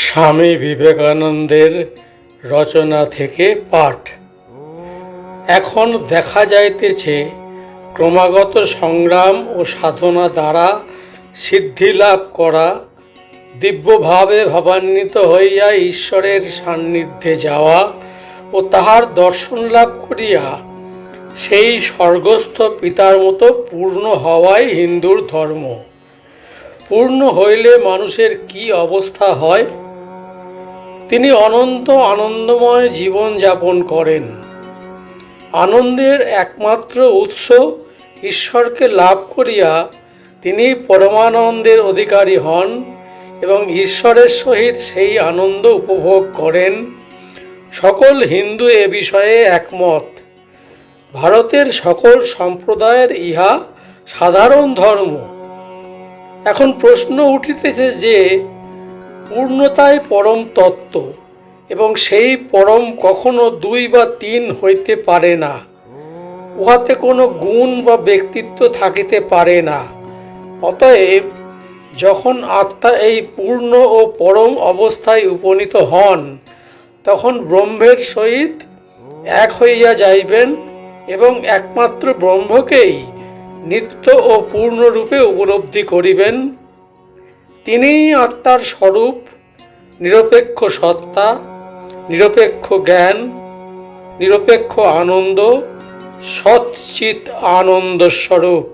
স্বামী বিবেকানন্দের রচনা থেকে পাঠ। এখন দেখা যাইতেছে ক্রমাগত সংগ্রাম ও সাধনা দ্বারা সিদ্ধিলাভ করা, দিব্যভাবে ভাবান্বিত হইয়া ঈশ্বরের সান্নিধ্যে যাওয়া ও তাহার দর্শন লাভ করিয়া সেই স্বর্গস্থ পিতার মতো পূর্ণ হওয়াই হিন্দুর ধর্ম। পূর্ণ হইলে মানুষের কি অবস্থা হয়? তিনি অনন্ত আনন্দময় জীবন যাপন করেন। আনন্দের একমাত্র উৎস ঈশ্বরকে লাভ করিয়া তিনি পরমানন্দের অধিকারী হন এবং ঈশ্বরের সহিত সেই আনন্দ উপভোগ করেন। সকল হিন্দু এ বিষয়ে একমত। ভারতের সকল সম্প্রদায়ের ইহা সাধারণ ধর্ম। এখন প্রশ্ন উঠিতেছে যে পূর্ণতাই পরম তত্ত্ব এবং সেই পরম কখনো দুই বা তিন হইতে পারে না। উহাতে কোনো গুণ বা ব্যক্তিত্ব থাকিতে পারে না। অতএব যখন আত্মা এই পূর্ণ ও পরম অবস্থায় উপনীত হন, তখন ব্রহ্মের সহিত এক হইয়া যাইবেন এবং একমাত্র ব্রহ্মকেই নিত্য ও পূর্ণরূপে উপলব্ধি করিবেন। তিনিই আত্মার স্বরূপ, নিরপেক্ষ সত্তা, নিরপেক্ষ জ্ঞান, নিরপেক্ষ আনন্দ, সচ্চিৎ আনন্দ স্বরূপ।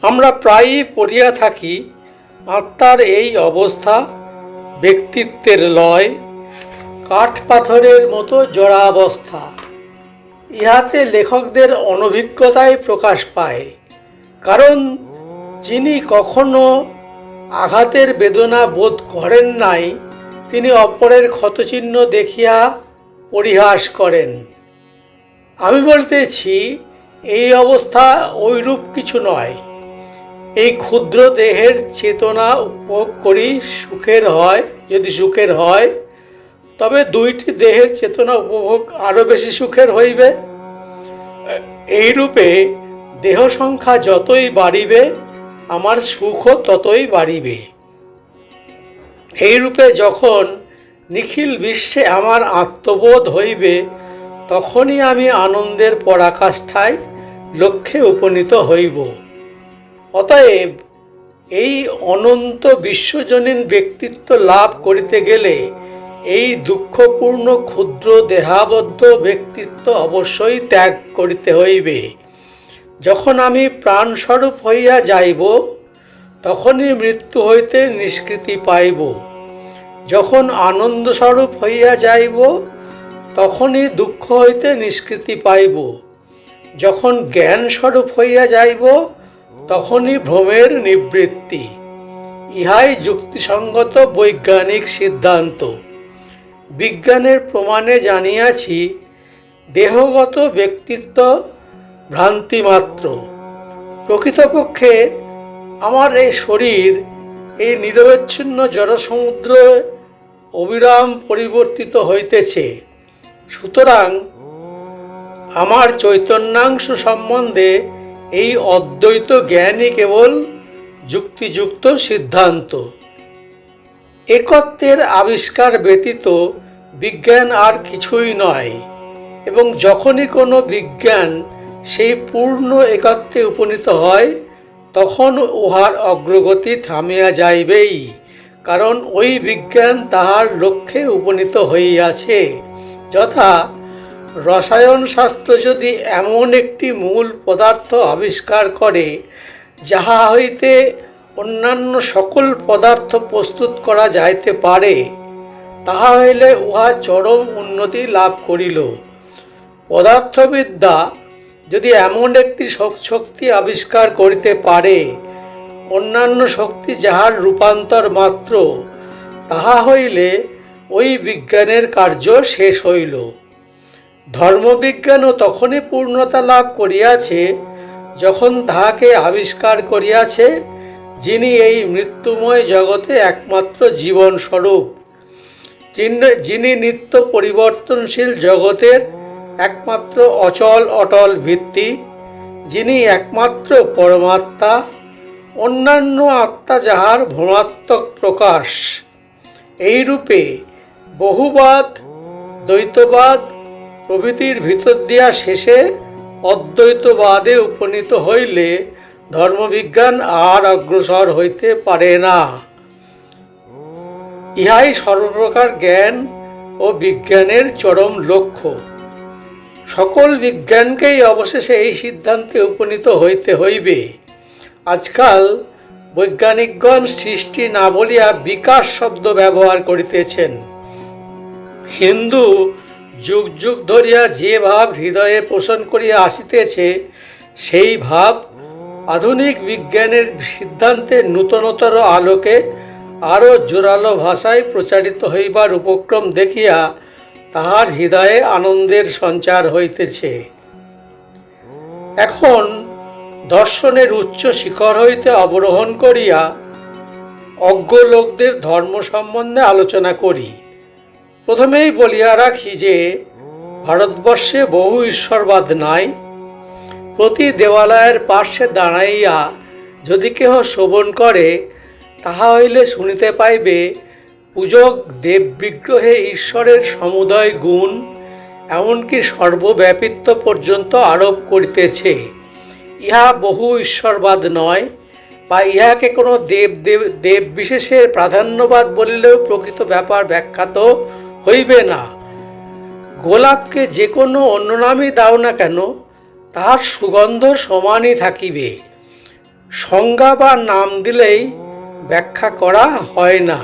আমরা প্রায়ই পড়িয়া থাকি আত্মার এই অবস্থা ব্যক্তিত্বের লয়, কাঠ পাথরের মতো জড়াবস্থা। ইহাতে লেখকদের অনভিজ্ঞতাই প্রকাশ পায়। কারণ যিনি কখনো আঘাতের বেদনা বোধ করেন নাই, তিনি অপরের ক্ষতচিহ্ন দেখিয়া পরিহাস করেন। আমি বলতেছি, এই অবস্থা ঐরূপ কিছু নয়। এই ক্ষুদ্র দেহের চেতনা উপভোগ করি সুখের হয়, যদি সুখের হয়, তবে দুইটি দেহের চেতনা উপভোগ আরও বেশি সুখের হইবে। এইরূপে দেহ সংখ্যা যতই বাড়িবে, আমার সুখও ততই বাড়িবে। এইরূপে যখন নিখিল বিশ্বে আমার আত্মবোধ হইবে, তখনই আমি আনন্দের পরাকাষ্ঠায় লক্ষ্যে উপনীত হইব। অতএব এই অনন্ত বিশ্বজনীন ব্যক্তিত্ব লাভ করিতে গেলে এই দুঃখপূর্ণ ক্ষুদ্র দেহাবদ্ধ ব্যক্তিত্ব অবশ্যই ত্যাগ করিতে হইবে। যখন আমি প্রাণস্বরূপ হইয়া যাইব, তখনই মৃত্যু হইতে নিষ্কৃতি পাইব। যখন আনন্দস্বরূপ হইয়া যাইব, তখনই দুঃখ হইতে নিষ্কৃতি পাইব। যখন জ্ঞানস্বরূপ হইয়া যাইব, তখনই ভ্রমের নিবৃত্তি। ইহাই যুক্তিসঙ্গত বৈজ্ঞানিক সিদ্ধান্ত। বিজ্ঞানের প্রমাণে জানিয়াছি, দেহগত ব্যক্তিত্ব ভ্রান্তি মাত্র। প্রকৃতপক্ষে আমার এই শরীর এই নিরবচ্ছিন্ন জড়সমুদ্র অবিরাম পরিবর্তিত হইতেছে। সুতরাং আমার চৈতন্যাংশ সম্বন্ধে এই অদ্বৈত জ্ঞানই কেবল যুক্তিযুক্ত সিদ্ধান্ত। একত্বের আবিষ্কার ব্যতীত বিজ্ঞান আর কিছুই নয়, এবং যখনই কোনো বিজ্ঞান সেই পূর্ণ একত্বে উপনীত হয়, তখন উহার অগ্রগতি থামিয়া যাইবেই। কারণ ওই বিজ্ঞান তাহার লক্ষ্যে উপনীত হইয়াছে। যথা রসায়ন শাস্ত্র যদি এমন একটি মূল পদার্থ আবিষ্কার করে, যাহা হইতে অন্যান্য সকল পদার্থ প্রস্তুত করা যাইতে পারে, তাহা হইলে উহা চরম উন্নতি লাভ করিল। পদার্থবিদ্যা যদি এমন একটি শক্তি আবিষ্কার করিতে পারে, অন্যান্য শক্তি যাহার রূপান্তর মাত্র, তাহা হইলে ওই বিজ্ঞানের কার্য শেষ হইল। ধর্মবিজ্ঞানও তখনই পূর্ণতা লাভ করিয়াছে, যখন তাহাকে আবিষ্কার করিয়াছে যিনি এই মৃত্যুময় জগতে একমাত্র জীবনস্বরূপ, যিনি নিত্য পরিবর্তনশীল জগতের একমাত্র অচল অটল ভিত্তি, যিনি একমাত্র পরমাত্মা, অন্যান্য আত্মা যাহার ভ্রমাত্মক প্রকাশ। এইরূপে বহুবাদ, দ্বৈতবাদ প্রভৃতির ভিতর দিয়া শেষে অদ্বৈতবাদে উপনীত হইলে ধর্মবিজ্ঞান আর অগ্রসর হইতে পারে না। ইহাই সর্বপ্রকার জ্ঞান ও বিজ্ঞানের চরম লক্ষ্য। সকল বিজ্ঞানকেই অবশেষে এই সিদ্ধান্তে উপনীত হইতে হইবে। আজকাল বৈজ্ঞানিকগণ সৃষ্টি না বলিয়া বিকাশ শব্দ ব্যবহার করিতেছেন। হিন্দু যুগ যুগ ধরিয়া যে ভাব হৃদয়ে পোষণ করিয়া আসিতেছে, সেই ভাব আধুনিক বিজ্ঞানের সিদ্ধান্তে নূতনতর আলোকে আরও জোরালো ভাষায় প্রচারিত হইবার উপক্রম দেখিয়া তাহার হৃদয়ে আনন্দের সঞ্চার হইতেছে। এখন দর্শনের উচ্চ শিখর হইতে অবরোহণ করিয়া অজ্ঞ লোকদের ধর্ম সম্বন্ধে আলোচনা করি। প্রথমেই বলিয়া রাখি যে ভারতবর্ষে বহু ঈশ্বরবাদ নাই। প্রতি দেবালয়ের পার্শ্বে দাঁড়াইয়া যদি কেহ শ্রবণ করে, তাহা হইলে শুনিতে পাইবে পূজক দেব বিগ্রহে ঈশ্বরের সমুদয় গুণ, এমনকি সর্বব্যাপিত্ব পর্যন্ত আরোপ করিতেছে। ইহা বহু ঈশ্বরবাদ নয়, বা ইহাকে কোনো দেব বিশেষের প্রাধান্যবাদ বলিলেও প্রকৃত ব্যাপার ব্যাখ্যাত হইবে না। গোলাপকে যে কোনো অন্য নামই দাও না কেন, তাহার সুগন্ধ সমানই থাকিবে। সংজ্ঞা বা নাম দিলেই ব্যাখ্যা করা হয় না।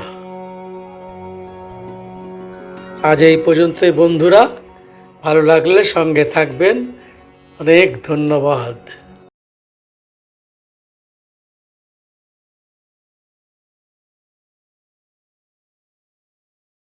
আজ এই পর্যন্তই বন্ধুরা, ভালো লাগলে সঙ্গে থাকবেন। অনেক ধন্যবাদ।